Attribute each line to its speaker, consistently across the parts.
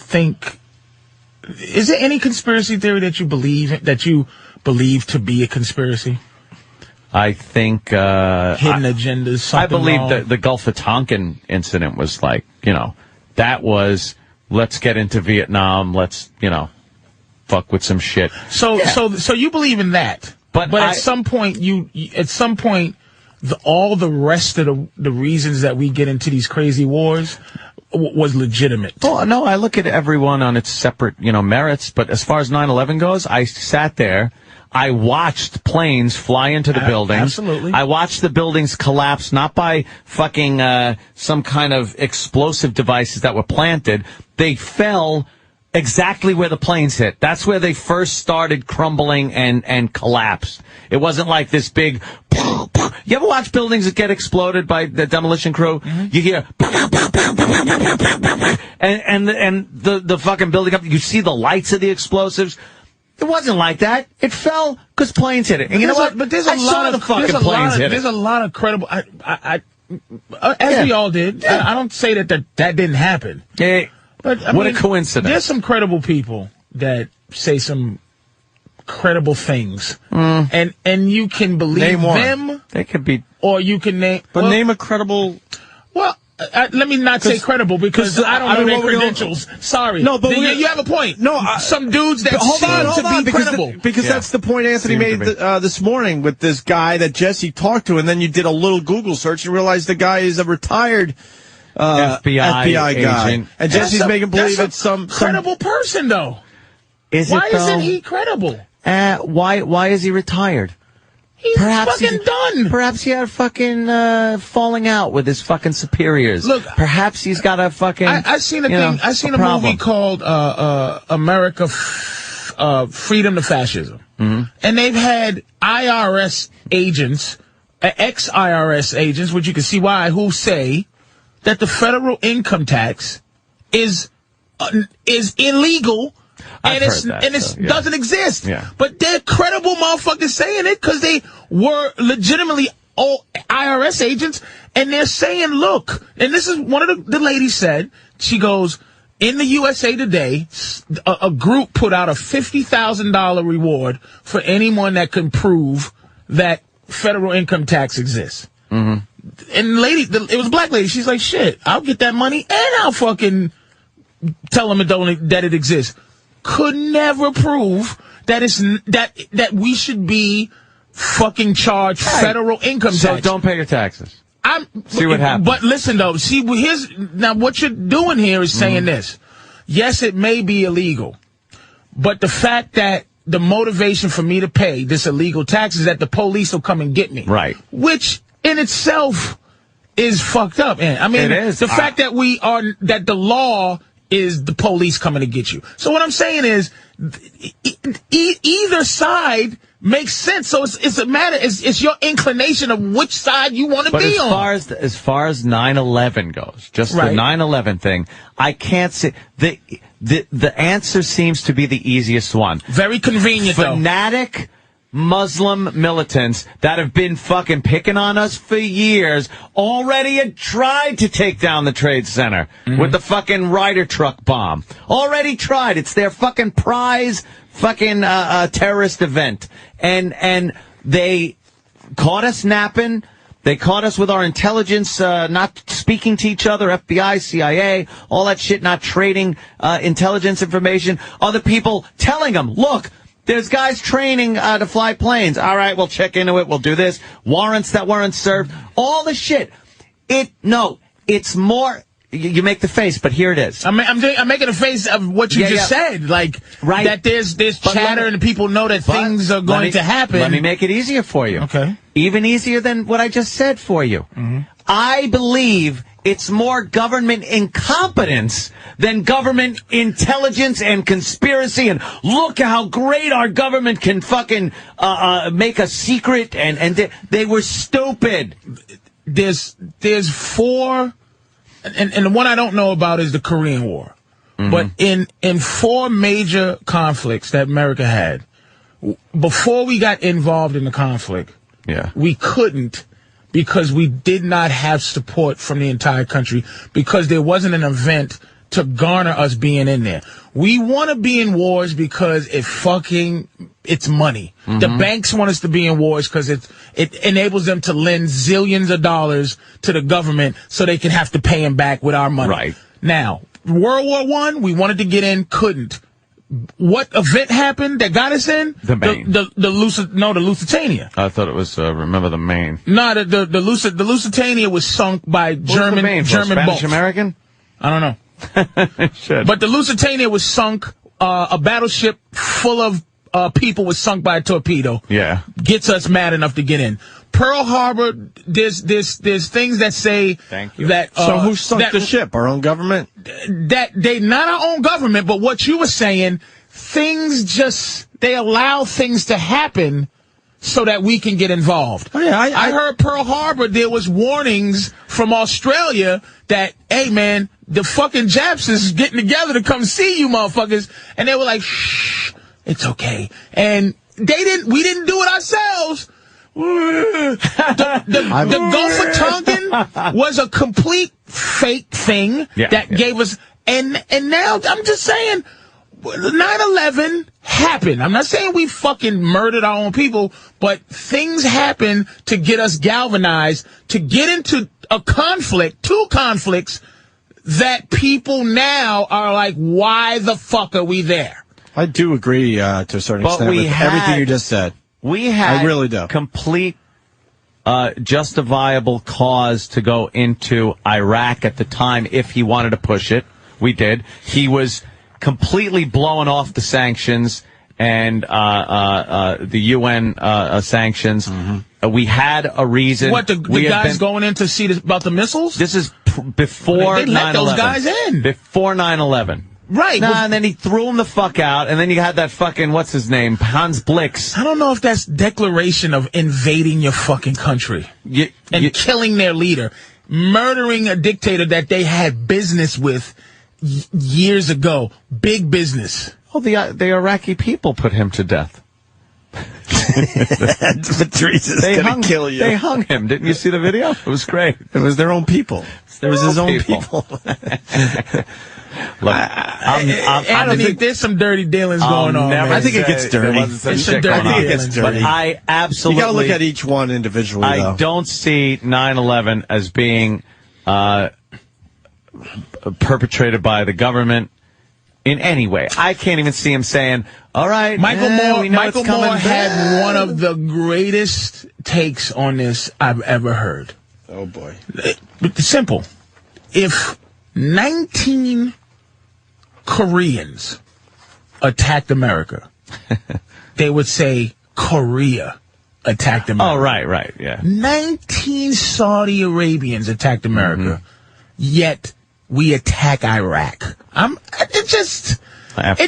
Speaker 1: think, is there any conspiracy theory that you believe to be a conspiracy?
Speaker 2: I think
Speaker 1: hidden agendas. Something
Speaker 2: I believe
Speaker 1: wrong?
Speaker 2: that the Gulf of Tonkin incident was like, that was, let's get into Vietnam, let's, fuck with some shit.
Speaker 1: So you believe in that, but at some point all the rest of the reasons that we get into these crazy wars was legitimate.
Speaker 2: Well, no, I look at everyone on its separate, merits, but as far as 9/11 goes, I sat there, I watched planes fly into the buildings.
Speaker 1: Absolutely.
Speaker 2: I watched the buildings collapse, not by fucking some kind of explosive devices that were planted. They fell exactly where the planes hit. That's where they first started crumbling and collapsed. It wasn't like this big... You ever watch buildings that get exploded by the demolition crew? Mm-hmm. You hear... And the fucking building up, you see the lights of the explosives. It wasn't like that. It fell because planes hit it. And you know what?
Speaker 1: But there's a lot of fucking planes hit it. There's a lot of credible... we all did. Yeah. I don't say that didn't happen.
Speaker 2: Yeah.
Speaker 1: But
Speaker 2: what a coincidence.
Speaker 1: There's some credible people that say some credible things. And you can believe them.
Speaker 2: They could be.
Speaker 1: Or you can name...
Speaker 3: But name a credible...
Speaker 1: Well, let me not say credible because I don't know their credentials. Sorry.
Speaker 3: No, but
Speaker 1: you have a point.
Speaker 3: No,
Speaker 1: some dudes that seem to be credible.
Speaker 3: Because that's the point Anthony made this morning with this guy that Jesse talked to, and then you did a little Google search and realized the guy is a retired... FBI guy.
Speaker 2: Agent.
Speaker 3: And Jesse's making believe it's some
Speaker 1: credible person, though. Why isn't he credible?
Speaker 2: Why is he retired?
Speaker 1: He's fucking done.
Speaker 2: Perhaps he had a fucking falling out with his fucking superiors.
Speaker 1: Look,
Speaker 2: perhaps he's got a fucking.
Speaker 1: I seen a thing. I seen a movie called America, Freedom to Fascism, and they've had IRS agents, ex-IRS agents, which you can see why, who say that the federal income tax is illegal and it doesn't exist.
Speaker 2: Yeah.
Speaker 1: But they're credible motherfuckers saying it because they were legitimately all IRS agents, and they're saying, look, and this is one of the ladies said, she goes, in the USA Today, a group put out a $50,000 reward for anyone that can prove that federal income tax exists.
Speaker 2: Mm-hmm.
Speaker 1: And it was a black lady. She's like, shit, I'll get that money and I'll fucking tell them that it exists. Could never prove that that we should be fucking charged federal income tax.
Speaker 2: So don't pay your taxes. See what happens.
Speaker 1: But listen though, now what you're doing here is saying this. Yes, it may be illegal, but the fact that the motivation for me to pay this illegal tax is that the police will come and get me.
Speaker 2: Right.
Speaker 1: Which in itself is fucked up. And I mean,
Speaker 2: it is.
Speaker 1: The fact that that the law is the police coming to get you. So what I'm saying is either side makes sense. So it's a matter, it's your inclination of which side you want to be on.
Speaker 2: As far as 9/11 goes, just the 9/11 thing, I can't say the answer seems to be the easiest one.
Speaker 1: Very convenient,
Speaker 2: Fanatic Muslim militants that have been fucking picking on us for years already had tried to take down the Trade Center with the fucking Ryder truck bomb. Already tried. It's their fucking prize fucking terrorist event. And they caught us napping. They caught us with our intelligence not speaking to each other, FBI, CIA, all that shit, not trading intelligence information. Other people telling them, look, there's guys training to fly planes. All right, we'll check into it. We'll do this. Warrants that weren't served. All the shit. It's more... You make the face, but here it is.
Speaker 1: I'm making a face of what you just said. Like, that there's chatter and people know that things are going to happen.
Speaker 2: Let me make it easier for you.
Speaker 1: Okay.
Speaker 2: Even easier than what I just said for you. I believe it's more government incompetence than government intelligence and conspiracy. And look how great our government can fucking make a secret. And they were stupid.
Speaker 1: There's four... And the one I don't know about is the Korean War. But in four major conflicts that America had, before we got involved in the conflict, we couldn't because we did not have support from the entire country because there wasn't an event to garner us being in there. We want to be in wars because it's money. The banks want us to be in wars because it enables them to lend zillions of dollars to the government so they can have to pay them back with our money.
Speaker 2: Right.
Speaker 1: Now, World War I, we wanted to get in, couldn't. What event happened that got us in?
Speaker 2: The Maine.
Speaker 1: The Lusitania.
Speaker 2: I thought it was, remember the Maine.
Speaker 1: No, the Lusitania was sunk by German boats.
Speaker 2: Spanish American?
Speaker 1: I don't know. But the Lusitania was sunk. A battleship full of people was sunk by a torpedo.
Speaker 2: Yeah.
Speaker 1: Gets us mad enough to get in. Pearl Harbor, there's things that say
Speaker 2: Thank you.
Speaker 1: that.
Speaker 3: So who sunk the ship? Our own government?
Speaker 1: That they not our own government, but what you were saying, they allow things to happen so that we can get involved.
Speaker 3: Oh, yeah,
Speaker 1: I heard Pearl Harbor, there was warnings from Australia that, hey man, the fucking Japs is getting together to come see you motherfuckers, and they were like, shh, it's okay. And we didn't do it ourselves. The Gulf of Tonkin was a complete fake thing that gave us, and now I'm just saying, 9/11 happened. I'm not saying we fucking murdered our own people, but things happen to get us galvanized to get into two conflicts that people now are like, why the fuck are we there?
Speaker 3: I do agree to a certain extent with everything you just said.
Speaker 2: We had
Speaker 3: I really do.
Speaker 2: Complete justifiable cause to go into Iraq at the time if he wanted to push it. We did. He was completely blowing off the sanctions and the UN sanctions. We had a reason.
Speaker 1: What, the guys going in to see about the missiles?
Speaker 2: This is before 9/11.
Speaker 1: They let those guys in.
Speaker 2: Before 9/11.
Speaker 1: Right.
Speaker 2: And then he threw him the fuck out, and then you had that fucking, what's his name, Hans Blix.
Speaker 1: I don't know if that's declaration of invading your fucking country and killing their leader, murdering a dictator that they had business with years ago. Big business.
Speaker 2: Well, the Iraqi people put him to death.
Speaker 3: Patrice is going to kill you.
Speaker 2: They hung him. Didn't you see the video? It was great.
Speaker 3: It was their own people. It was his own people.
Speaker 2: Look,
Speaker 1: Anthony, there's some dirty dealings going on.
Speaker 3: I think it gets dirty.
Speaker 2: But I absolutely.
Speaker 3: You got to look at each one individually.
Speaker 2: I don't see 9/11 as being perpetrated by the government in any way. I can't even see him saying, "All right,
Speaker 1: Michael Moore had one of the greatest takes on this I've ever heard."
Speaker 3: Oh boy!
Speaker 1: It's simple. If 19 Koreans attacked America, they would say Korea attacked America.
Speaker 2: Oh, right, yeah.
Speaker 1: 19 Saudi Arabians attacked America, yet we attack Iraq. It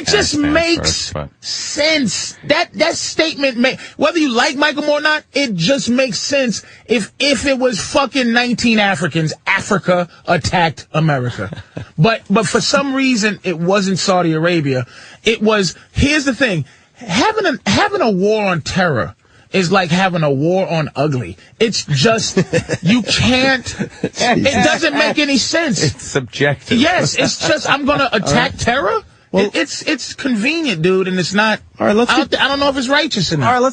Speaker 1: just makes sense. That statement whether you like Michael Moore or not, it just makes sense. If it was fucking 19 Africans, Africa attacked America. But for some reason it wasn't Saudi Arabia. It was, here's the thing, having a war on terror is like having a war on ugly. It's just, you can't, it doesn't make any sense.
Speaker 2: It's subjective.
Speaker 1: Yes, it's just, I'm gonna attack terror? Well, it's convenient, dude, and it's not. All right, I don't know if it's righteous enough.
Speaker 3: All right,